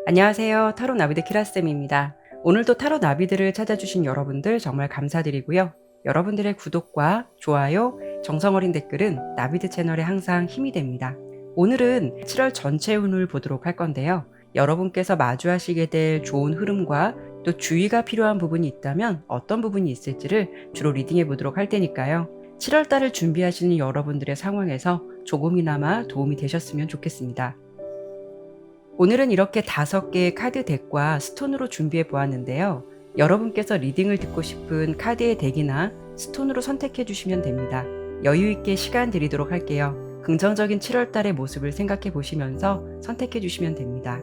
안녕하세요. 타로 나비드 키라쌤입니다. 오늘도 타로 나비들을 찾아주신 여러분들 정말 감사드리고요. 여러분들의 구독과 좋아요, 정성어린 댓글은 나비드 채널에 항상 힘이 됩니다. 오늘은 7월 전체 운을 보도록 할 건데요. 여러분께서 마주하시게 될 좋은 흐름과 또 주의가 필요한 부분이 있다면 어떤 부분이 있을지를 주로 리딩해 보도록 할 테니까요. 7월 달을 준비하시는 여러분들의 상황에서 조금이나마 도움이 되셨으면 좋겠습니다. 오늘은 이렇게 5개의 카드 덱과 스톤으로 준비해 보았는데요. 여러분께서 리딩을 듣고 싶은 카드의 덱이나 스톤으로 선택해 주시면 됩니다. 여유 있게 시간 드리도록 할게요. 긍정적인 7월 달의 모습을 생각해 보시면서 선택해 주시면 됩니다.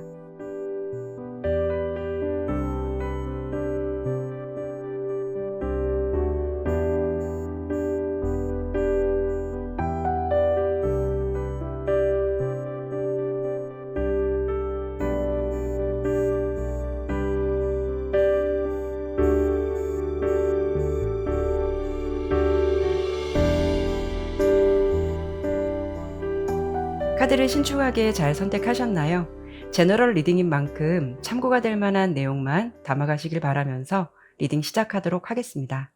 카드를 신중하게 잘 선택하셨나요? 제너럴 리딩인 만큼 참고가 될 만한 내용만 담아가시길 바라면서 리딩 시작하도록 하겠습니다.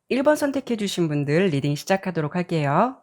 1번 선택해 주신 분들 리딩 시작하도록 할게요.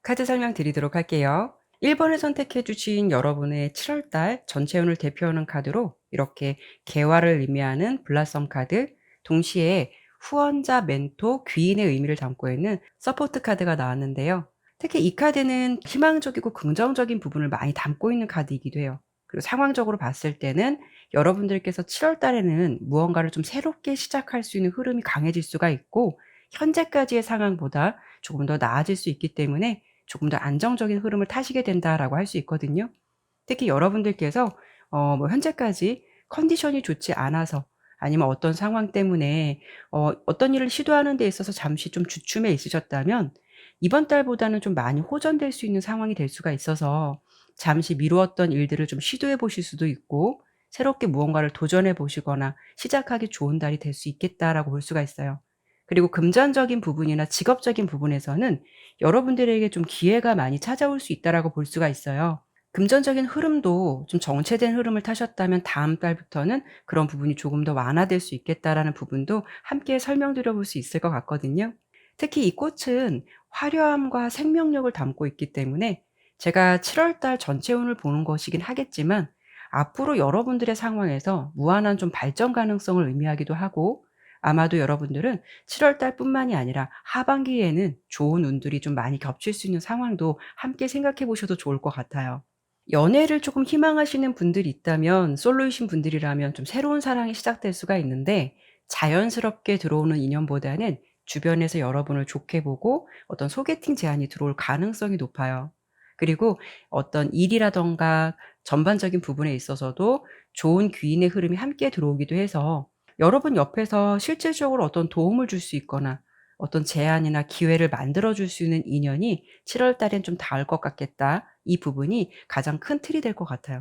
카드 설명 드리도록 할게요. 1번을 선택해 주신 여러분의 7월달 전체운을 대표하는 카드로 이렇게 개화를 의미하는 블라썸 카드, 동시에 후원자, 멘토, 귀인의 의미를 담고 있는 서포트 카드가 나왔는데요. 특히 이 카드는 희망적이고 긍정적인 부분을 많이 담고 있는 카드이기도 해요. 그리고 상황적으로 봤을 때는 여러분들께서 7월달에는 무언가를 좀 새롭게 시작할 수 있는 흐름이 강해질 수가 있고, 현재까지의 상황보다 조금 더 나아질 수 있기 때문에 조금 더 안정적인 흐름을 타시게 된다라고 할 수 있거든요. 특히 여러분들께서 현재까지 컨디션이 좋지 않아서, 아니면 어떤 상황 때문에 어떤 일을 시도하는 데 있어서 잠시 좀 주춤해 있으셨다면 이번 달보다는 좀 많이 호전될 수 있는 상황이 될 수가 있어서 잠시 미루었던 일들을 좀 시도해 보실 수도 있고, 새롭게 무언가를 도전해 보시거나 시작하기 좋은 달이 될 수 있겠다라고 볼 수가 있어요. 그리고 금전적인 부분이나 직업적인 부분에서는 여러분들에게 좀 기회가 많이 찾아올 수 있다라고 볼 수가 있어요. 금전적인 흐름도 좀 정체된 흐름을 타셨다면 다음 달부터는 그런 부분이 조금 더 완화될 수 있겠다라는 부분도 함께 설명드려 볼 수 있을 것 같거든요. 특히 이 꽃은 화려함과 생명력을 담고 있기 때문에 제가 7월 달 전체 운을 보는 것이긴 하겠지만, 앞으로 여러분들의 상황에서 무한한 좀 발전 가능성을 의미하기도 하고, 아마도 여러분들은 7월 달뿐만이 아니라 하반기에는 좋은 운들이 좀 많이 겹칠 수 있는 상황도 함께 생각해 보셔도 좋을 것 같아요. 연애를 조금 희망하시는 분들이 있다면, 솔로이신 분들이라면 좀 새로운 사랑이 시작될 수가 있는데, 자연스럽게 들어오는 인연보다는 주변에서 여러분을 좋게 보고 어떤 소개팅 제안이 들어올 가능성이 높아요. 그리고 어떤 일이라던가 전반적인 부분에 있어서도 좋은 귀인의 흐름이 함께 들어오기도 해서 여러분 옆에서 실질적으로 어떤 도움을 줄 수 있거나 어떤 제안이나 기회를 만들어 줄 수 있는 인연이 7월 달엔 좀 닿을 것 같겠다. 이 부분이 가장 큰 틀이 될 것 같아요.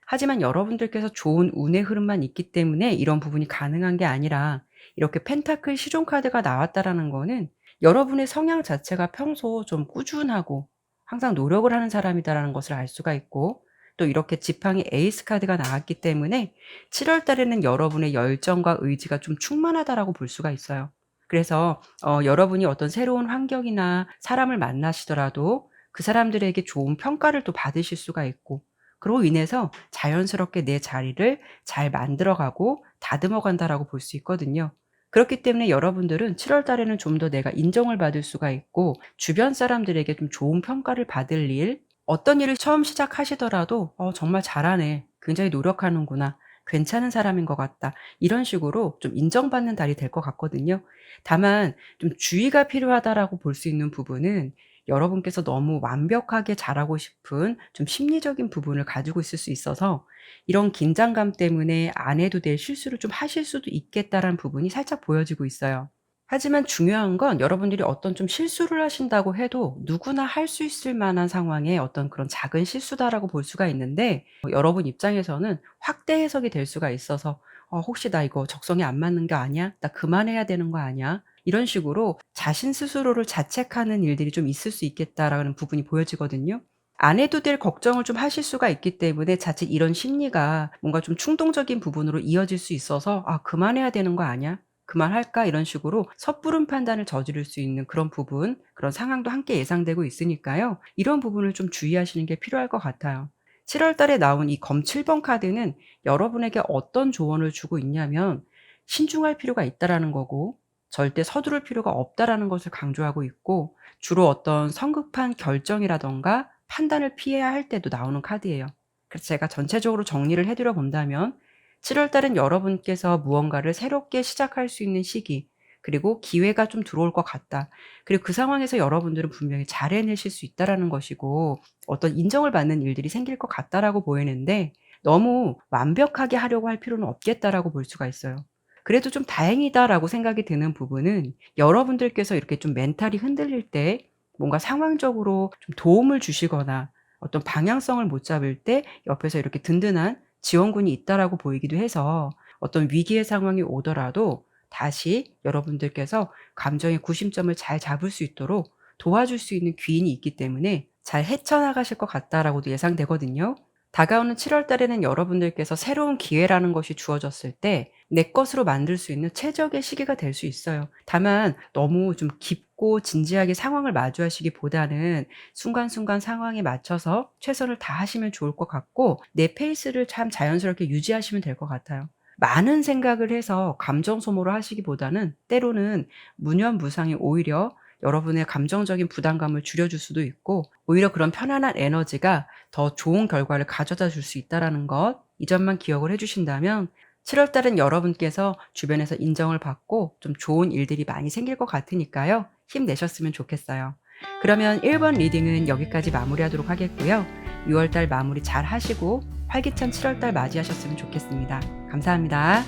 하지만 여러분들께서 좋은 운의 흐름만 있기 때문에 이런 부분이 가능한 게 아니라, 이렇게 펜타클 시종 카드가 나왔다라는 거는 여러분의 성향 자체가 평소 좀 꾸준하고 항상 노력을 하는 사람이다라는 것을 알 수가 있고, 또 이렇게 지팡이 에이스 카드가 나왔기 때문에 7월 달에는 여러분의 열정과 의지가 좀 충만하다라고 볼 수가 있어요. 그래서 여러분이 어떤 새로운 환경이나 사람을 만나시더라도 그 사람들에게 좋은 평가를 또 받으실 수가 있고, 그로 인해서 자연스럽게 내 자리를 잘 만들어 가고 다듬어 간다라고 볼 수 있거든요. 그렇기 때문에 여러분들은 7월 달에는 좀 더 내가 인정을 받을 수가 있고, 주변 사람들에게 좀 좋은 평가를 받을 일, 어떤 일을 처음 시작하시더라도 정말 잘하네. 굉장히 노력하는구나. 괜찮은 사람인 것 같다.' 이런 식으로 좀 인정받는 달이 될 것 같거든요. 다만 좀 주의가 필요하다라고 볼 수 있는 부분은, 여러분께서 너무 완벽하게 잘하고 싶은 좀 심리적인 부분을 가지고 있을 수 있어서 이런 긴장감 때문에 안 해도 될 실수를 좀 하실 수도 있겠다라는 부분이 살짝 보여지고 있어요. 하지만 중요한 건, 여러분들이 어떤 좀 실수를 하신다고 해도 누구나 할 수 있을 만한 상황의 어떤 그런 작은 실수다라고 볼 수가 있는데, 여러분 입장에서는 확대 해석이 될 수가 있어서 혹시 나 이거 적성에 안 맞는 거 아니야? 나 그만해야 되는 거 아니야?' 이런 식으로 자신 스스로를 자책하는 일들이 좀 있을 수 있겠다라는 부분이 보여지거든요. 안 해도 될 걱정을 좀 하실 수가 있기 때문에 자칫 이런 심리가 뭔가 좀 충동적인 부분으로 이어질 수 있어서 '아 그만해야 되는 거 아니야? 그만할까?' 이런 식으로 섣부른 판단을 저지를 수 있는 그런 부분, 그런 상황도 함께 예상되고 있으니까요. 이런 부분을 좀 주의하시는 게 필요할 것 같아요. 7월 달에 나온 이 검 7번 카드는 여러분에게 어떤 조언을 주고 있냐면 신중할 필요가 있다라는 거고 절대 서두를 필요가 없다라는 것을 강조하고 있고, 주로 어떤 성급한 결정이라든가 판단을 피해야 할 때도 나오는 카드예요. 그래서 제가 전체적으로 정리를 해 드려 본다면 7월 달은 여러분께서 무언가를 새롭게 시작할 수 있는 시기, 그리고 기회가 좀 들어올 것 같다. 그리고 그 상황에서 여러분들은 분명히 잘 해내실 수 있다라는 것이고 어떤 인정을 받는 일들이 생길 것 같다라고 보이는데, 너무 완벽하게 하려고 할 필요는 없겠다라고 볼 수가 있어요. 그래도 좀 다행이다라고 생각이 드는 부분은, 여러분들께서 이렇게 좀 멘탈이 흔들릴 때 뭔가 상황적으로 좀 도움을 주시거나 어떤 방향성을 못 잡을 때 옆에서 이렇게 든든한 지원군이 있다라고 보이기도 해서, 어떤 위기의 상황이 오더라도 다시 여러분들께서 감정의 구심점을 잘 잡을 수 있도록 도와줄 수 있는 귀인이 있기 때문에 잘 헤쳐나가실 것 같다라고도 예상되거든요. 다가오는 7월 달에는 여러분들께서 새로운 기회라는 것이 주어졌을 때 내 것으로 만들 수 있는 최적의 시기가 될 수 있어요. 다만 너무 좀 깊고 진지하게 상황을 마주하시기보다는 순간순간 상황에 맞춰서 최선을 다하시면 좋을 것 같고, 내 페이스를 참 자연스럽게 유지하시면 될 것 같아요. 많은 생각을 해서 감정 소모를 하시기보다는 때로는 무념무상이 오히려 여러분의 감정적인 부담감을 줄여줄 수도 있고, 오히려 그런 편안한 에너지가 더 좋은 결과를 가져다 줄 수 있다라는 것, 이 점만 기억을 해 주신다면 7월 달은 여러분께서 주변에서 인정을 받고 좀 좋은 일들이 많이 생길 것 같으니까요. 힘내셨으면 좋겠어요. 그러면 1번 리딩은 여기까지 마무리하도록 하겠고요. 6월 달 마무리 잘 하시고 활기찬 7월 달 맞이하셨으면 좋겠습니다. 감사합니다.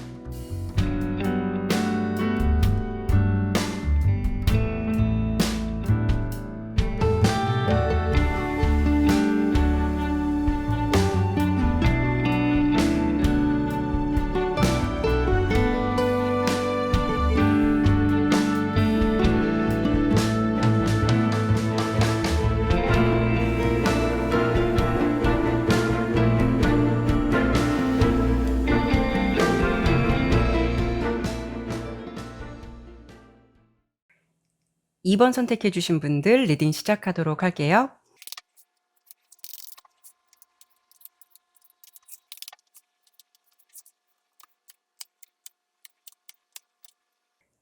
이 번 선택해 주신 분들 리딩 시작하도록 할게요.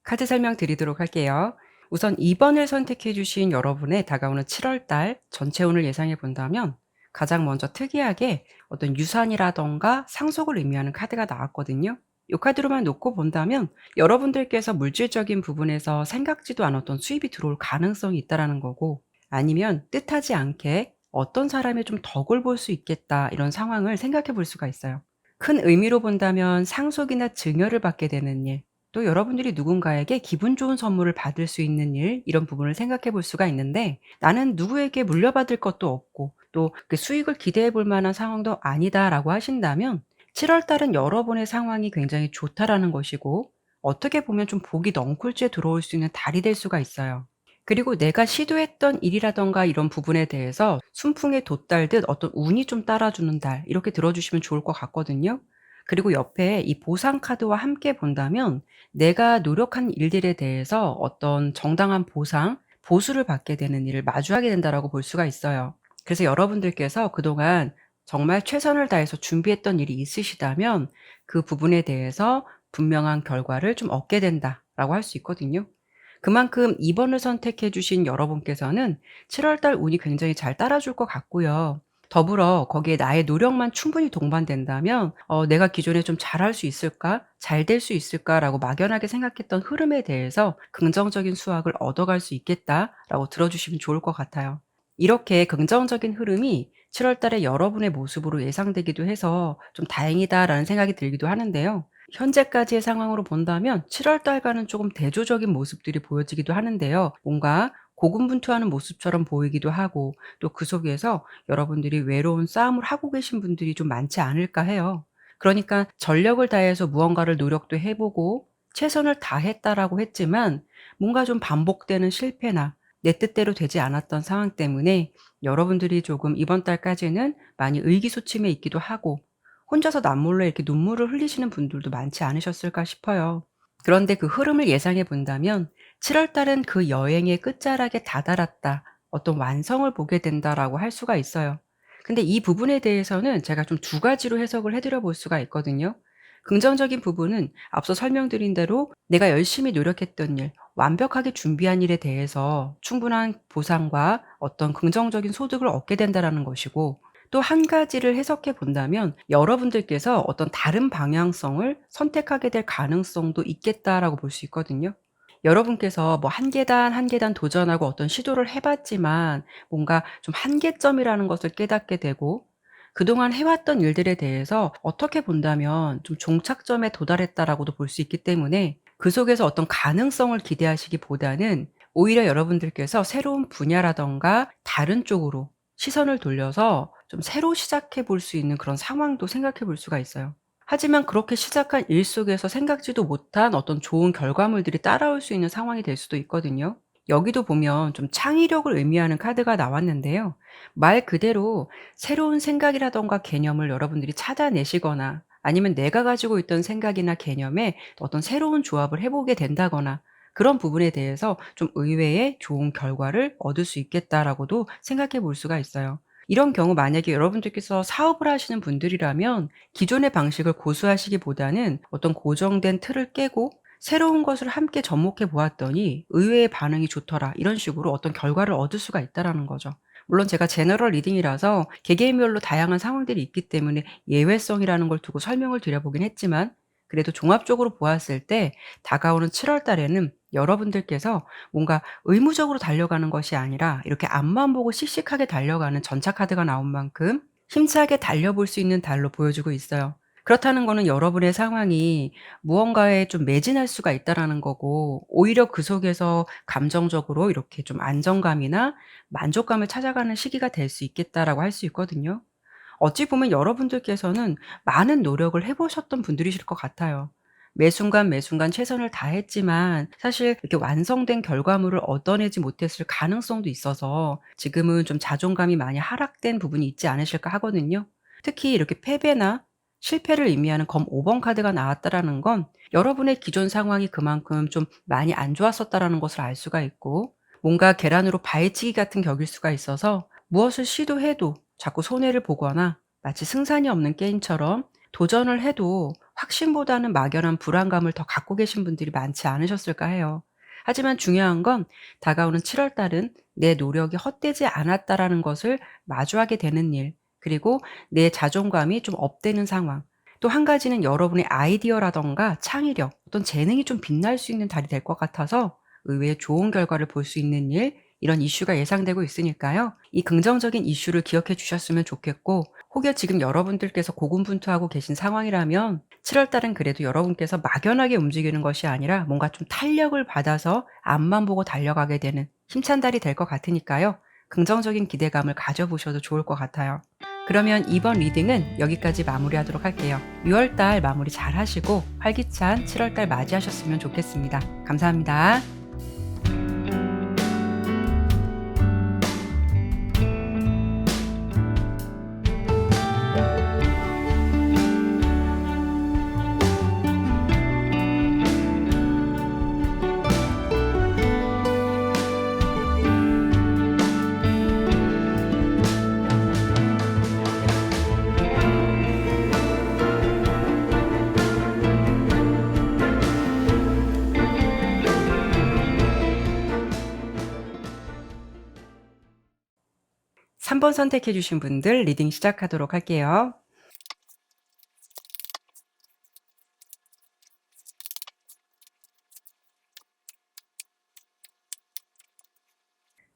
카드 설명 드리도록 할게요. 우선 2 번을 선택해 주신 여러분의 다가오는 7월 달 전체 운을 예상해 본다면, 가장 먼저 특이하게 어떤 유산이라든가 상속을 의미하는 카드가 나왔거든요. 이 카드로만 놓고 본다면 여러분들께서 물질적인 부분에서 생각지도 않았던 수입이 들어올 가능성이 있다라는 거고, 아니면 뜻하지 않게 '어떤 사람의 좀 덕을 볼 수 있겠다.' 이런 상황을 생각해 볼 수가 있어요. 큰 의미로 본다면 상속이나 증여를 받게 되는 일, 또 여러분들이 누군가에게 기분 좋은 선물을 받을 수 있는 일, 이런 부분을 생각해 볼 수가 있는데, 나는 누구에게 물려받을 것도 없고 또 그 수익을 기대해 볼 만한 상황도 아니다라고 하신다면 7월 달은 여러분의 상황이 굉장히 좋다라는 것이고, 어떻게 보면 좀 복이 넝쿨째 들어올 수 있는 달이 될 수가 있어요. 그리고 내가 시도했던 일이라든가 이런 부분에 대해서 순풍에 돛달듯 어떤 운이 좀 따라주는 달, 이렇게 들어주시면 좋을 것 같거든요. 그리고 옆에 이 보상 카드와 함께 본다면 내가 노력한 일들에 대해서 어떤 정당한 보상, 보수를 받게 되는 일을 마주하게 된다라고 볼 수가 있어요. 그래서 여러분들께서 그동안 정말 최선을 다해서 준비했던 일이 있으시다면 그 부분에 대해서 분명한 결과를 좀 얻게 된다라고 할 수 있거든요. 그만큼 2 번을 선택해 주신 여러분께서는 7월 달 운이 굉장히 잘 따라줄 것 같고요. 더불어 거기에 나의 노력만 충분히 동반된다면 '내가 기존에 좀 잘할 수 있을까? 잘 될 수 있을까?'라고 막연하게 생각했던 흐름에 대해서 '긍정적인 수확을 얻어갈 수 있겠다.'라고 들어 주시면 좋을 것 같아요. 이렇게 긍정적인 흐름이 7월 달에 여러분의 모습으로 예상되기도 해서 좀 '다행이다.'라는 생각이 들기도 하는데요. 현재까지의 상황으로 본다면 7월 달과는 조금 대조적인 모습들이 보여지기도 하는데요. 뭔가 고군분투하는 모습처럼 보이기도 하고, 또 그 속에서 여러분들이 외로운 싸움을 하고 계신 분들이 좀 많지 않을까 해요. 그러니까 전력을 다해서 무언가를 노력도 해 보고 최선을 다했다라고 했지만 뭔가 좀 반복되는 실패나 내 뜻대로 되지 않았던 상황 때문에 여러분들이 조금 이번 달까지는 많이 의기소침해 있기도 하고 혼자서 남몰래 이렇게 눈물을 흘리시는 분들도 많지 않으셨을까 싶어요. 그런데 그 흐름을 예상해 본다면 7월 달은 그 여행의 끝자락에 다다랐다. 어떤 완성을 보게 된다라고 할 수가 있어요. 근데 이 부분에 대해서는 제가 좀 두 가지로 해석을 해 드려 볼 수가 있거든요. 긍정적인 부분은 앞서 설명드린 대로 내가 열심히 노력했던 일, 완벽하게 준비한 일에 대해서 충분한 보상과 어떤 긍정적인 소득을 얻게 된다라는 것이고, 또 한 가지를 해석해 본다면 여러분들께서 어떤 다른 방향성을 선택하게 될 가능성도 있겠다라고 볼 수 있거든요. 여러분께서 뭐 한 계단 한 계단 도전하고 어떤 시도를 해 봤지만 뭔가 좀 한계점이라는 것을 깨닫게 되고 그동안 해 왔던 일들에 대해서 어떻게 본다면 좀 종착점에 도달했다라고도 볼 수 있기 때문에 그 속에서 어떤 가능성을 기대하시기보다는 오히려 여러분들께서 새로운 분야라든가 다른 쪽으로 시선을 돌려서 좀 새로 시작해 볼 수 있는 그런 상황도 생각해 볼 수가 있어요. 하지만 그렇게 시작한 일 속에서 생각지도 못한 어떤 좋은 결과물들이 따라올 수 있는 상황이 될 수도 있거든요. 여기도 보면 좀 창의력을 의미하는 카드가 나왔는데요. 말 그대로 새로운 생각이라든가 개념을 여러분들이 찾아내시거나 아니면 내가 가지고 있던 생각이나 개념에 어떤 새로운 조합을 해보게 된다거나 그런 부분에 대해서 좀 의외의 좋은 결과를 얻을 수 있겠다라고도 생각해 볼 수가 있어요. 이런 경우 만약에 여러분들께서 사업을 하시는 분들이라면 기존의 방식을 고수하시기보다는 어떤 고정된 틀을 깨고 새로운 것을 함께 접목해 보았더니 의외의 반응이 좋더라. 이런 식으로 어떤 결과를 얻을 수가 있다라는 거죠. 물론 제가 제너럴 리딩이라서 개개인별로 다양한 상황들이 있기 때문에 예외성이라는 걸 두고 설명을 드려보긴 했지만 그래도 종합적으로 보았을 때 다가오는 7월 달에는 여러분들께서 뭔가 의무적으로 달려가는 것이 아니라 이렇게 앞만 보고 씩씩하게 달려가는 전차 카드가 나온 만큼 힘차게 달려볼 수 있는 달로 보여주고 있어요. 그렇다는 거는 여러분의 상황이 무언가에 좀 매진할 수가 있다라는 거고 오히려 그 속에서 감정적으로 이렇게 좀 안정감이나 만족감을 찾아가는 시기가 될 수 있겠다라고 할 수 있거든요. 어찌 보면 여러분들께서는 많은 노력을 해 보셨던 분들이실 것 같아요. 매 순간, 매 순간 최선을 다했지만 사실 이렇게 완성된 결과물을 얻어내지 못했을 가능성도 있어서 지금은 좀 자존감이 많이 하락된 부분이 있지 않으실까 하거든요. 특히 이렇게 패배나 실패를 의미하는 검 5번 카드가 나왔다라는 건 여러분의 기존 상황이 그만큼 좀 많이 안 좋았었다라는 것을 알 수가 있고 뭔가 계란으로 바위치기 같은 격일 수가 있어서 무엇을 시도해도 자꾸 손해를 보거나 마치 승산이 없는 게임처럼 도전을 해도 확신보다는 막연한 불안감을 더 갖고 계신 분들이 많지 않으셨을까 해요. 하지만 중요한 건 다가오는 7월 달은 내 노력이 헛되지 않았다라는 것을 마주하게 되는 일, 그리고 내 자존감이 좀 업되는 상황, 또 한 가지는 여러분의 아이디어라든가 창의력, 어떤 재능이 좀 빛날 수 있는 달이 될 것 같아서 의외의 좋은 결과를 볼 수 있는 일, 이런 이슈가 예상되고 있으니까요. 이 긍정적인 이슈를 기억해 주셨으면 좋겠고 혹여 지금 여러분들께서 고군분투하고 계신 상황이라면 7월 달은 그래도 여러분께서 막연하게 움직이는 것이 아니라 뭔가 좀 탄력을 받아서 앞만 보고 달려가게 되는 힘찬 달이 될 것 같으니까요. 긍정적인 기대감을 가져보셔도 좋을 것 같아요. 그러면 이번 리딩은 여기까지 마무리하도록 할게요. 6월 달 마무리 잘 하시고 활기찬 7월 달 맞이하셨으면 좋겠습니다. 감사합니다. 3번 선택해 주신 분들 리딩 시작하도록 할게요.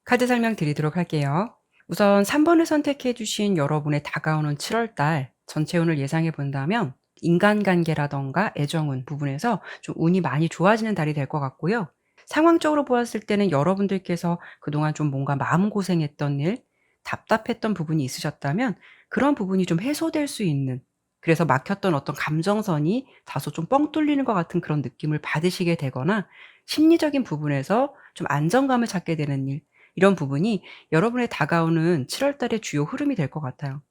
카드 설명 드리도록 할게요. 우선 3 번을 선택해 주신 여러분의 다가오는 7월 달 전체 운을 예상해 본다면 인간관계라든가 애정운 부분에서 좀 운이 많이 좋아지는 달이 될 것 같고요. 상황적으로 보았을 때는 여러분들께서 그동안 좀 뭔가 마음고생했던 일, 답답했던 부분이 있으셨다면 그런 부분이 좀 해소될 수 있는 그래서 막혔던 어떤 감정선이 다소 좀 뻥 뚫리는 것 같은 그런 느낌을 받으시게 되거나 심리적인 부분에서 좀 안정감을 찾게 되는 일, 이런 부분이 여러분의 다가오는 7월 달의 주요 흐름이 될 것 같아요.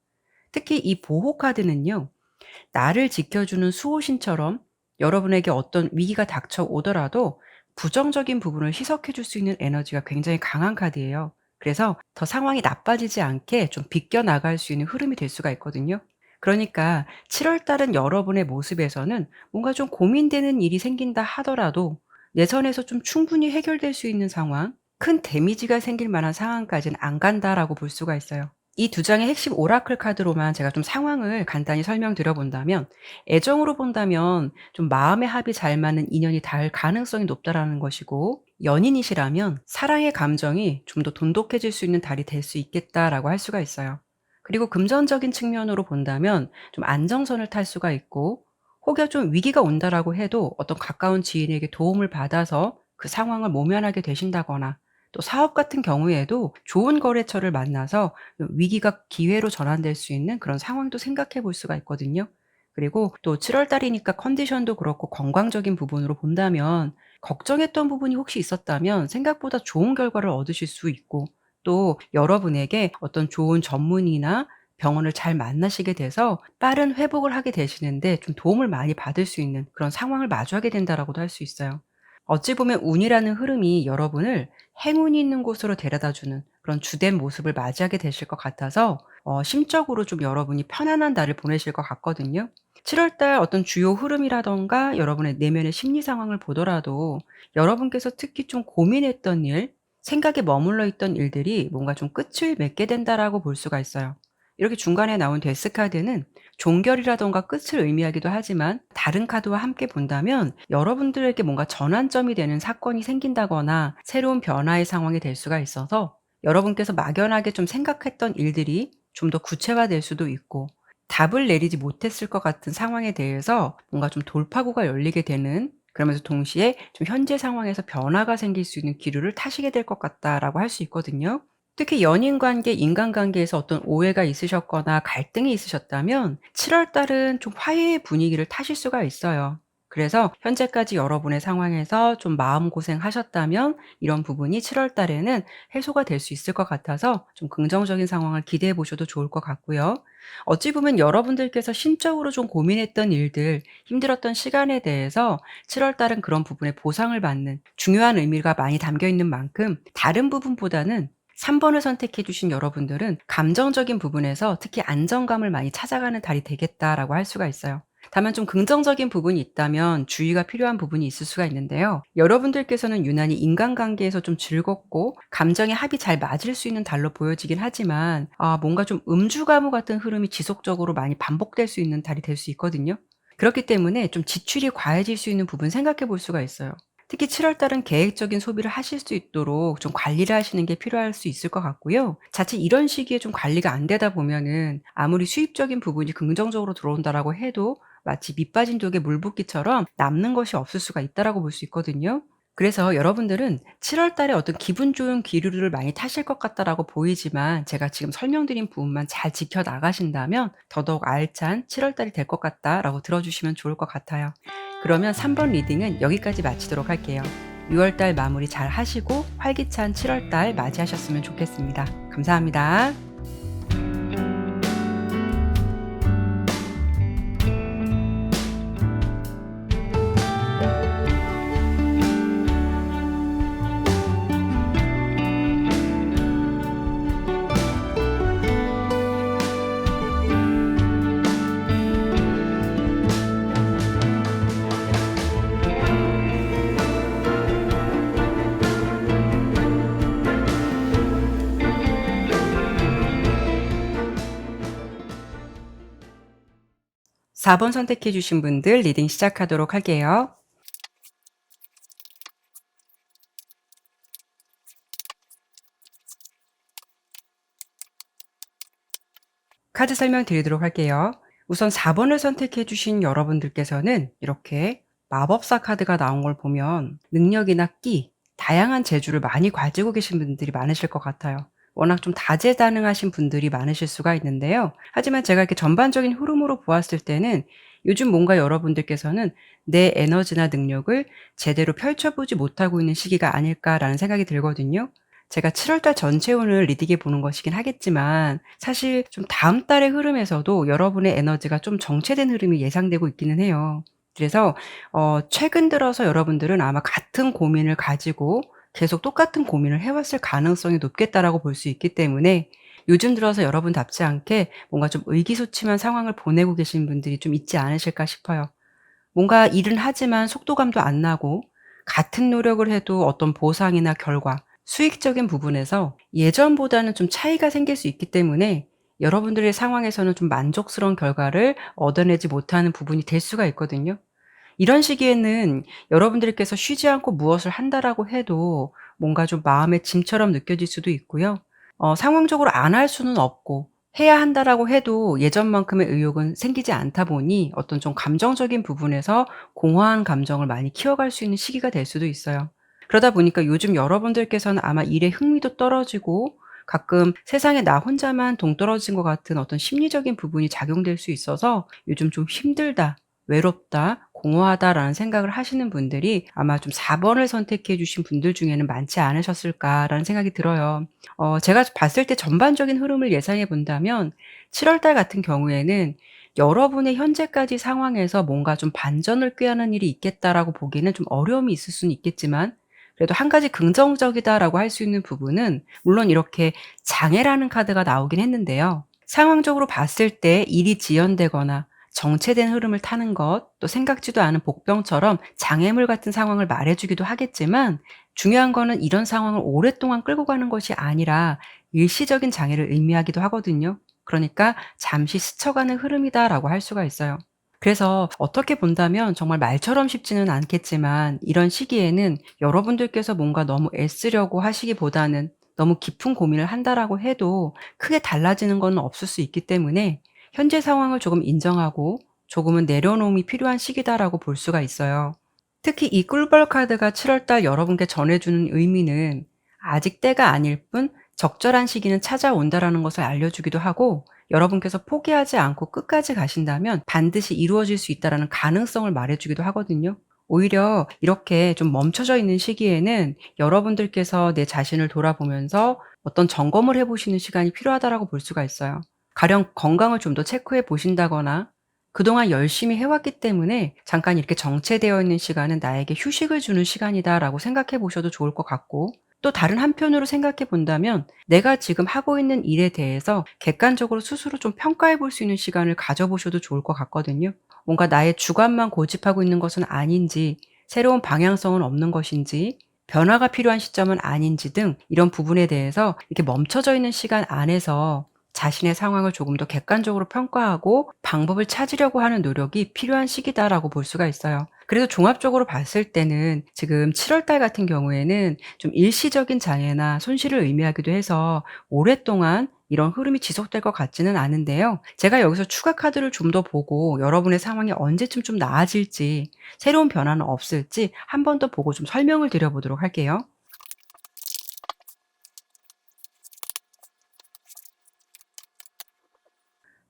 특히 이 보호 카드는요, 나를 지켜주는 수호신처럼 여러분에게 어떤 위기가 닥쳐오더라도 부정적인 부분을 희석해 줄 수 있는 에너지가 굉장히 강한 카드예요. 그래서 더 상황이 나빠지지 않게 좀 비껴 나갈 수 있는 흐름이 될 수가 있거든요. 그러니까 7월 달은 여러분의 모습에서는 뭔가 좀 고민되는 일이 생긴다 하더라도 내 선에서 좀 충분히 해결될 수 있는 상황, 큰 데미지가 생길 만한 상황까지는 안 간다라고 볼 수가 있어요. 이 두 장의 핵심 오라클 카드로만 제가 좀 상황을 간단히 설명드려 본다면, 애정으로 본다면 좀 마음의 합이 잘 맞는 인연이 닿을 가능성이 높다라는 것이고, 연인이시라면 사랑의 감정이 좀 더 돈독해질 수 있는 달이 될 수 있겠다라고 할 수가 있어요. 그리고 금전적인 측면으로 본다면 좀 안정선을 탈 수가 있고, 혹여 좀 위기가 온다라고 해도 어떤 가까운 지인에게 도움을 받아서 그 상황을 모면하게 되신다거나, 또 사업 같은 경우에도 좋은 거래처를 만나서 위기가 기회로 전환될 수 있는 그런 상황도 생각해 볼 수가 있거든요. 그리고 또 7월 달이니까 컨디션도 그렇고 건강적인 부분으로 본다면 걱정했던 부분이 혹시 있었다면 생각보다 좋은 결과를 얻으실 수 있고, 또 여러분에게 어떤 좋은 전문의나 병원을 잘 만나시게 돼서 빠른 회복을 하게 되시는데 좀 도움을 많이 받을 수 있는 그런 상황을 마주하게 된다라고도 할 수 있어요. 어찌 보면 운이라는 흐름이 여러분을 행운이 있는 곳으로 데려다 주는 그런 주된 모습을 맞이하게 되실 것 같아서 심적으로 좀 여러분이 편안한 날을 보내실 것 같거든요. 7월 달 어떤 주요 흐름이라든가 여러분의 내면의 심리 상황을 보더라도 여러분께서 특히 좀 고민했던 일, 생각에 머물러 있던 일들이 뭔가 좀 끝을 맺게 된다라고 볼 수가 있어요. 이렇게 중간에 나온 데스 카드는 종결이라든가 끝을 의미하기도 하지만, 다른 카드와 함께 본다면 여러분들에게 뭔가 전환점이 되는 사건이 생긴다거나 새로운 변화의 상황이 될 수가 있어서 여러분께서 막연하게 좀 생각했던 일들이 좀 더 구체화될 수도 있고, 답을 내리지 못했을 것 같은 상황에 대해서 뭔가 좀 돌파구가 열리게 되는, 그러면서 동시에 좀 현재 상황에서 변화가 생길 수 있는 기류를 타시게 될 것 같다라고 할 수 있거든요. 특히 연인 관계, 인간관계에서 어떤 오해가 있으셨거나 갈등이 있으셨다면 7월 달은 좀 화해의 분위기를 타실 수가 있어요. 그래서 현재까지 여러분의 상황에서 좀 마음고생하셨다면 이런 부분이 7월 달에는 해소가 될 수 있을 것 같아서 좀 긍정적인 상황을 기대해 보셔도 좋을 것 같고요. 어찌 보면 여러분들께서 심적으로 좀 고민했던 일들, 힘들었던 시간에 대해서 7월 달은 그런 부분에 보상을 받는 중요한 의미가 많이 담겨 있는 만큼, 다른 부분보다는 3 번을 선택해 주신 여러분들은 감정적인 부분에서 특히 안정감을 많이 찾아가는 달이 되겠다라고 할 수가 있어요. 다만 좀 긍정적인 부분이 있다면 주의가 필요한 부분이 있을 수가 있는데요. 여러분들께서는 유난히 인간관계에서 좀 즐겁고 감정의 합이 잘 맞을 수 있는 달로 보여지긴 하지만, 뭔가 좀 음주가무 같은 흐름이 지속적으로 많이 반복될 수 있는 달이 될 수 있거든요. 그렇기 때문에 좀 지출이 과해질 수 있는 부분 생각해 볼 수가 있어요. 특히 7월 달은 계획적인 소비를 하실 수 있도록 좀 관리를 하시는 게 필요할 수 있을 것 같고요. 자칫 이런 시기에 좀 관리가 안 되다 보면은 아무리 수입적인 부분이 긍정적으로 들어온다라고 해도 마치 밑 빠진 독에 물 붓기처럼 남는 것이 없을 수가 있다라고 볼 수 있거든요. 그래서 여러분들은 7월 달에 어떤 기분 좋은 기류를 많이 타실 것 같다라고 보이지만, 제가 지금 설명드린 부분만 잘 지켜 나가신다면 더더욱 알찬 7월 달이 될 것 같다라고 들어주시면 좋을 것 같아요. 그러면 3번 리딩은 여기까지 마치도록 할게요. 6월 달 마무리 잘 하시고 활기찬 7월 달 맞이하셨으면 좋겠습니다. 감사합니다. 4번 선택해 주신 분들 리딩 시작하도록 할게요. 카드 설명 드리도록 할게요. 우선 4번을 선택해 주신 여러분들께서는 이렇게 마법사 카드가 나온 걸 보면 능력이나 끼, 다양한 재주를 많이 가지고 계신 분들이 많으실 것 같아요. 워낙 좀 다재다능하신 분들이 많으실 수가 있는데요. 하지만 제가 이렇게 전반적인 흐름으로 보았을 때는 요즘 뭔가 여러분들께서는 '내 에너지나 능력을 제대로 펼쳐보지 못하고 있는 시기가 아닐까.'라는 생각이 들거든요. 제가 7월 달 전체운을 리딩해 보는 것이긴 하겠지만 사실 좀 다음 달의 흐름에서도 여러분의 에너지가 좀 정체된 흐름이 예상되고 있기는 해요. 그래서 최근 들어서 여러분들은 아마 같은 고민을 가지고 계속 똑같은 고민을 해 왔을 가능성이 높겠다라고 볼 수 있기 때문에 요즘 들어서 여러분답지 않게 뭔가 좀 의기소침한 상황을 보내고 계신 분들이 좀 있지 않으실까 싶어요. 뭔가 일은 하지만 속도감도 안 나고 같은 노력을 해도 어떤 보상이나 결과, 수익적인 부분에서 예전보다는 좀 차이가 생길 수 있기 때문에 여러분들의 상황에서는 좀 만족스러운 결과를 얻어내지 못하는 부분이 될 수가 있거든요. 이런 시기에는 여러분들께서 쉬지 않고 무엇을 한다라고 해도 뭔가 좀 마음의 짐처럼 느껴질 수도 있고요. 상황적으로 안 할 수는 없고 해야 한다라고 해도 예전만큼의 의욕은 생기지 않다 보니 어떤 좀 감정적인 부분에서 공허한 감정을 많이 키워갈 수 있는 시기가 될 수도 있어요. 그러다 보니까 요즘 여러분들께서는 아마 일에 흥미도 떨어지고 가끔 세상에 나 혼자만 동떨어진 것 같은 어떤 심리적인 부분이 작용될 수 있어서 요즘 좀 힘들다, 외롭다, 공허하다라는 생각을 하시는 분들이 아마 좀 4 번을 선택해 주신 분들 중에는 많지 않으셨을까라는 생각이 들어요. 제가 봤을 때 전반적인 흐름을 예상해 본다면 7월 달 같은 경우에는 여러분의 현재까지 상황에서 뭔가 좀 '반전을 꾀하는 일이 있겠다.'라고 보기에는 좀 어려움이 있을 수는 있겠지만 그래도 한 가지 긍정적이다라고 할 수 있는 부분은 물론 이렇게 장애라는 카드가 나오긴 했는데요. 상황적으로 봤을 때 일이 지연되거나 정체된 흐름을 타는 것, 또 생각지도 않은 복병처럼 장애물 같은 상황을 말해 주기도 하겠지만 중요한 거는 이런 상황을 오랫동안 끌고 가는 것이 아니라 일시적인 장애를 의미하기도 하거든요. 그러니까 '잠시 스쳐가는 흐름이다.'라고 할 수가 있어요. 그래서 어떻게 본다면 정말 말처럼 쉽지는 않겠지만 이런 시기에는 여러분들께서 뭔가 너무 애쓰려고 하시기보다는 너무 깊은 고민을 한다라고 해도 크게 달라지는 건 없을 수 있기 때문에 현재 상황을 조금 인정하고 조금은 내려놓음이 필요한 시기다라고 볼 수가 있어요. 특히 이 꿀벌 카드가 7월 달 여러분께 전해 주는 의미는 아직 때가 아닐 뿐 적절한 시기는 찾아온다라는 것을 알려주기도 하고 여러분께서 포기하지 않고 끝까지 가신다면 반드시 이루어질 수 있다라는 가능성을 말해 주기도 하거든요. 오히려 이렇게 좀 멈춰져 있는 시기에는 여러분들께서 내 자신을 돌아보면서 어떤 점검을 해 보시는 시간이 필요하다라고 볼 수가 있어요. 가령 건강을 좀 더 체크해 보신다거나 그동안 열심히 해 왔기 때문에 잠깐 이렇게 정체되어 있는 시간은 나에게 휴식을 주는 시간이다라고 생각해 보셔도 좋을 것 같고 또 다른 한편으로 생각해 본다면 내가 지금 하고 있는 일에 대해서 객관적으로 스스로 좀 평가해 볼 수 있는 시간을 가져 보셔도 좋을 것 같거든요. 뭔가 나의 주관만 고집하고 있는 것은 아닌지, 새로운 방향성은 없는 것인지, 변화가 필요한 시점은 아닌지 등 이런 부분에 대해서 이렇게 멈춰져 있는 시간 안에서 자신의 상황을 조금 더 객관적으로 평가하고 방법을 찾으려고 하는 노력이 필요한 시기다라고 볼 수가 있어요. 그래서 종합적으로 봤을 때는 지금 7월 달 같은 경우에는 좀 일시적인 장애나 손실을 의미하기도 해서 오랫동안 이런 흐름이 지속될 것 같지는 않은데요. 제가 여기서 추가 카드를 좀 더 보고 여러분의 상황이 언제쯤 좀 나아질지, 새로운 변화는 없을지 한 번 더 보고 좀 설명을 드려 보도록 할게요.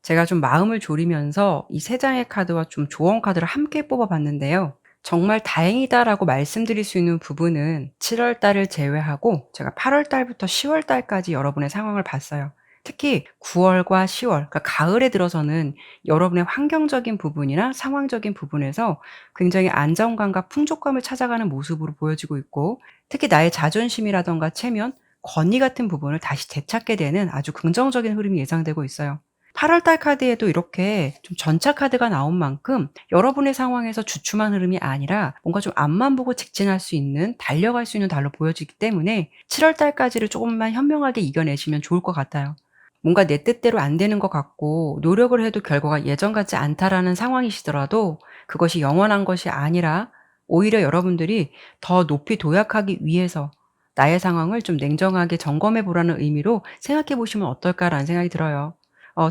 제가 좀 마음을 졸이면서 이 세 장의 카드와 좀 조언 카드를 함께 뽑아 봤는데요. 정말 다행이다라고 말씀드릴 수 있는 부분은 7월 달을 제외하고 제가 8월 달부터 10월 달까지 여러분의 상황을 봤어요. 특히 9 월과 10월 그러니까 가을에 들어서는 여러분의 환경적인 부분이나 상황적인 부분에서 굉장히 안정감과 풍족감을 찾아가는 모습으로 보여지고 있고 특히 나의 자존심이라든가 체면, 권위 같은 부분을 다시 되찾게 되는 아주 긍정적인 흐름이 예상되고 있어요. 8월 달 카드에도 이렇게 좀 전차 카드가 나온 만큼 여러분의 상황에서 주춤한 흐름이 아니라 뭔가 좀 앞만 보고 직진할 수 있는 달려갈 수 있는 달로 보여지기 때문에 7월 달까지를 조금만 현명하게 이겨내시면 좋을 것 같아요. 뭔가 내 뜻대로 안 되는 것 같고 노력을 해도 결과가 예전 같지 않다라는 상황이시더라도 그것이 영원한 것이 아니라 오히려 여러분들이 더 높이 도약하기 위해서 나의 상황을 좀 냉정하게 점검해 보라는 의미로 생각해 보시면 어떨까라는 생각이 들어요.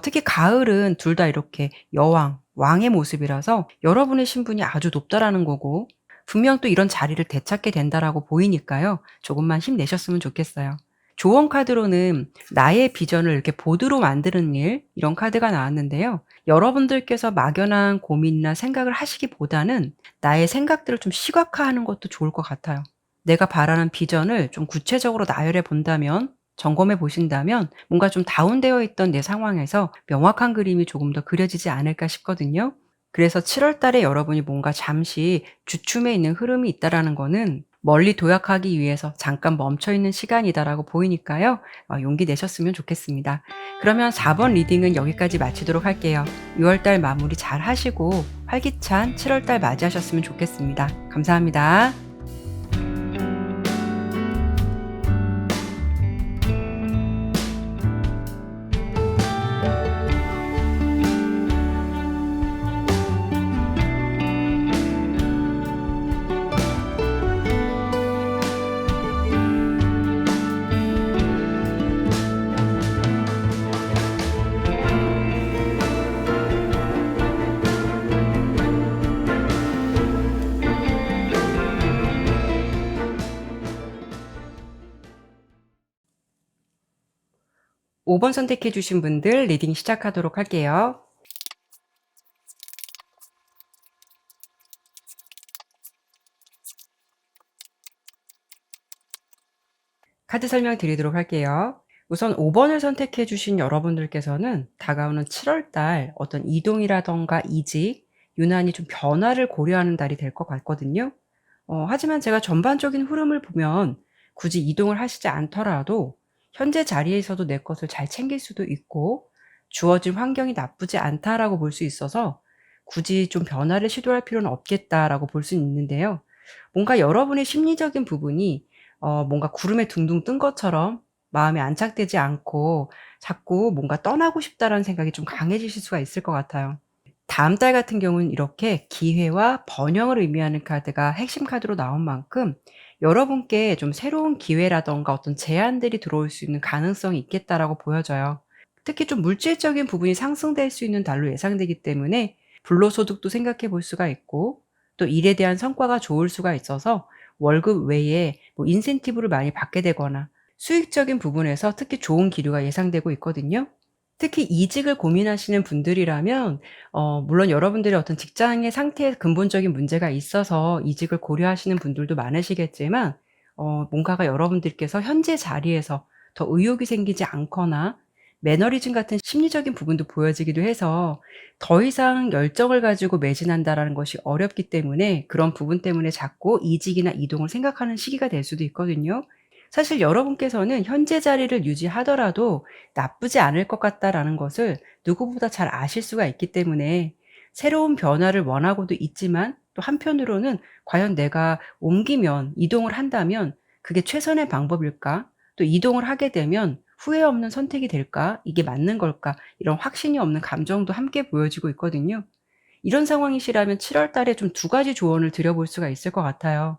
특히 가을은 둘 다 이렇게 여왕, 왕의 모습이라서 여러분의 신분이 아주 높다라는 거고 분명 또 이런 자리를 되찾게 된다라고 보이니까요. 조금만 힘내셨으면 좋겠어요. 조언 카드로는 나의 비전을 이렇게 보드로 만드는 일, 이런 카드가 나왔는데요. 여러분들께서 막연한 고민이나 생각을 하시기보다는 나의 생각들을 좀 시각화하는 것도 좋을 것 같아요. 내가 바라는 비전을 좀 구체적으로 나열해 본다면, 점검해 보신다면 뭔가 좀 다운되어 있던 내 상황에서 명확한 그림이 조금 더 그려지지 않을까 싶거든요. 그래서 7월 달에 여러분이 뭔가 잠시 주춤해 있는 흐름이 있다라는 거는 멀리 도약하기 위해서 잠깐 멈춰 있는 시간이다라고 보이니까요. 용기 내셨으면 좋겠습니다. 그러면 4번 리딩은 여기까지 마치도록 할게요. 6월 달 마무리 잘 하시고 활기찬 7월 달 맞이하셨으면 좋겠습니다. 감사합니다. 5번 선택해 주신 분들 리딩 시작하도록 할게요. 카드 설명 드리도록 할게요. 우선 5번을 선택해 주신 여러분들께서는 다가오는 7월 달 어떤 이동이라던가 이직, 유난히 좀 변화를 고려하는 달이 될 것 같거든요. 하지만 제가 전반적인 흐름을 보면 굳이 이동을 하시지 않더라도 현재 자리에서도 내 것을 잘 챙길 수도 있고 주어진 환경이 나쁘지 않다라고 볼 수 있어서 굳이 좀 변화를 시도할 필요는 없겠다라고 볼 수는 있는데요. 뭔가 여러분의 심리적인 부분이 뭔가 구름에 둥둥 뜬 것처럼 마음에 안착되지 않고 자꾸 뭔가 떠나고 싶다라는 생각이 좀 강해지실 수가 있을 것 같아요. 다음 달 같은 경우는 이렇게 기회와 번영을 의미하는 카드가 핵심 카드로 나온 만큼 여러분께 좀 새로운 기회라던가 어떤 제안들이 들어올 수 있는 가능성이 있겠다라고 보여져요. 특히 좀 물질적인 부분이 상승될 수 있는 달로 예상되기 때문에 불로소득도 생각해 볼 수가 있고 또 일에 대한 성과가 좋을 수가 있어서 월급 외에 뭐 인센티브를 많이 받게 되거나 수익적인 부분에서 특히 좋은 기류가 예상되고 있거든요. 특히 이직을 고민하시는 분들이라면 물론 여러분들의 어떤 직장의 상태에 근본적인 문제가 있어서 이직을 고려하시는 분들도 많으시겠지만 뭔가가 여러분들께서 현재 자리에서 더 의욕이 생기지 않거나 매너리즘 같은 심리적인 부분도 보여지기도 해서 더 이상 열정을 가지고 매진한다라는 것이 어렵기 때문에 그런 부분 때문에 자꾸 이직이나 이동을 생각하는 시기가 될 수도 있거든요. 사실 여러분께서는 현재 자리를 유지하더라도 나쁘지 않을 것 같다라는 것을 누구보다 잘 아실 수가 있기 때문에 새로운 변화를 원하고도 있지만 또 한편으로는 과연 내가 옮기면 이동을 한다면 그게 최선의 방법일까? 또 이동을 하게 되면 후회 없는 선택이 될까? 이게 맞는 걸까? 이런 확신이 없는 감정도 함께 보여지고 있거든요. 이런 상황이시라면 7월 달에 좀 두 가지 조언을 드려볼 수가 있을 것 같아요.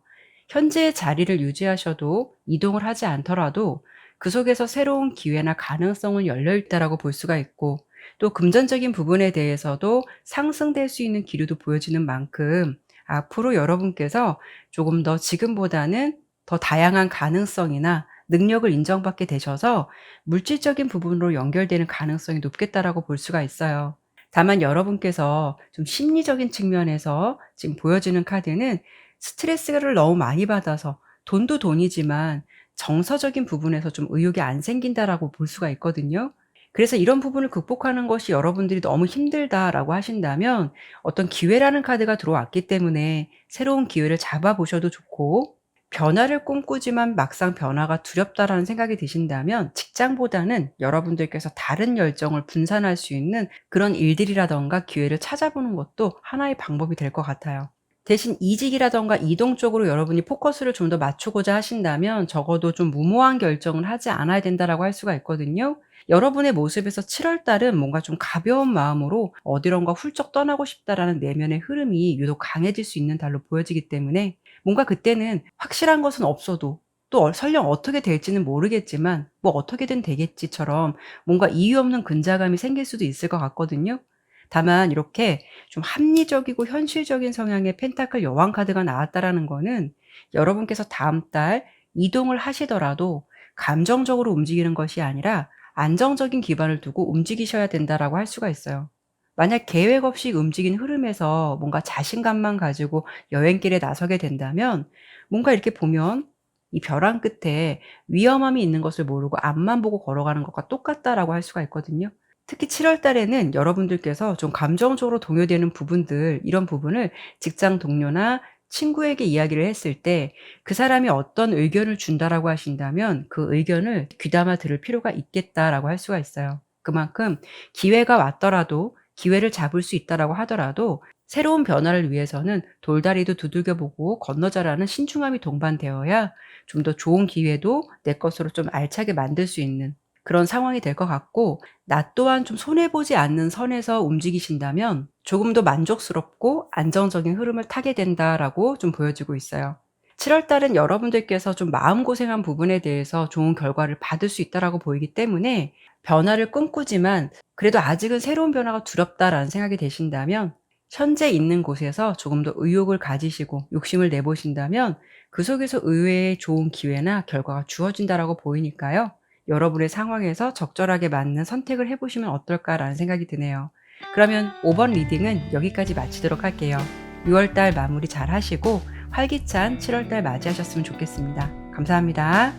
현재의 자리를 유지하셔도 이동을 하지 않더라도 그 속에서 새로운 기회나 가능성은 열려 있다라고 볼 수가 있고 또 금전적인 부분에 대해서도 상승될 수 있는 기류도 보여지는 만큼 앞으로 여러분께서 조금 더 지금보다는 더 다양한 가능성이나 능력을 인정받게 되셔서 물질적인 부분으로 연결되는 가능성이 높겠다라고 볼 수가 있어요. 다만 여러분께서 좀 심리적인 측면에서 지금 보여지는 카드는 스트레스를 너무 많이 받아서 돈도 돈이지만 정서적인 부분에서 좀 의욕이 안 생긴다라고 볼 수가 있거든요. 그래서 이런 부분을 극복하는 것이 여러분들이 너무 힘들다라고 하신다면 어떤 기회라는 카드가 들어왔기 때문에 새로운 기회를 잡아보셔도 좋고 변화를 꿈꾸지만 막상 변화가 두렵다라는 생각이 드신다면 직장보다는 여러분들께서 다른 열정을 분산할 수 있는 그런 일들이라던가 기회를 찾아보는 것도 하나의 방법이 될 것 같아요. 대신 이직이라던가 이동 쪽으로 여러분이 포커스를 좀 더 맞추고자 하신다면 적어도 좀 무모한 결정을 하지 않아야 된다라고 할 수가 있거든요. 여러분의 모습에서 7월 달은 뭔가 좀 가벼운 마음으로 어디론가 훌쩍 떠나고 싶다라는 내면의 흐름이 유독 강해질 수 있는 달로 보여지기 때문에 뭔가 그때는 확실한 것은 없어도 또 설령 어떻게 될지는 모르겠지만 '뭐 어떻게든 되겠지.'처럼 뭔가 이유 없는 근자감이 생길 수도 있을 것 같거든요. 다만 이렇게 좀 합리적이고 현실적인 성향의 펜타클 여왕 카드가 나왔다라는 거는 여러분께서 다음 달 이동을 하시더라도 감정적으로 움직이는 것이 아니라 안정적인 기반을 두고 움직이셔야 된다라고 할 수가 있어요. 만약 계획 없이 움직인 흐름에서 뭔가 자신감만 가지고 여행길에 나서게 된다면 뭔가 이렇게 보면 이 벼랑 끝에 위험함이 있는 것을 모르고 앞만 보고 걸어가는 것과 똑같다라고 할 수가 있거든요. 특히 7월 달에는 여러분들께서 좀 감정적으로 동요되는 부분들, 이런 부분을 직장 동료나 친구에게 이야기를 했을 때 그 사람이 어떤 의견을 준다라고 하신다면 그 의견을 귀담아 들을 필요가 있겠다라고 할 수가 있어요. 그만큼 기회가 왔더라도 기회를 잡을 수 있다라고 하더라도 새로운 변화를 위해서는 돌다리도 두들겨 보고 건너자라는 신중함이 동반되어야 좀 더 좋은 기회도 내 것으로 좀 알차게 만들 수 있는 그런 상황이 될 것 같고, 나 또한 좀 손해 보지 않는 선에서 움직이신다면 조금 더 만족스럽고 안정적인 흐름을 타게 된다라고 좀 보여지고 있어요. 7월 달은 여러분들께서 좀 마음고생한 부분에 대해서 좋은 결과를 받을 수 있다라고 보이기 때문에 변화를 꿈꾸지만 그래도 아직은 새로운 변화가 두렵다라는 생각이 드신다면 현재 있는 곳에서 조금 더 의욕을 가지시고 욕심을 내보신다면 그 속에서 의외의 좋은 기회나 결과가 주어진다라고 보이니까요. 여러분의 상황에서 적절하게 맞는 선택을 해 보시면 어떨까라는 생각이 드네요. 그러면 5번 리딩은 여기까지 마치도록 할게요. 6월 달 마무리 잘 하시고 활기찬 7월 달 맞이하셨으면 좋겠습니다. 감사합니다.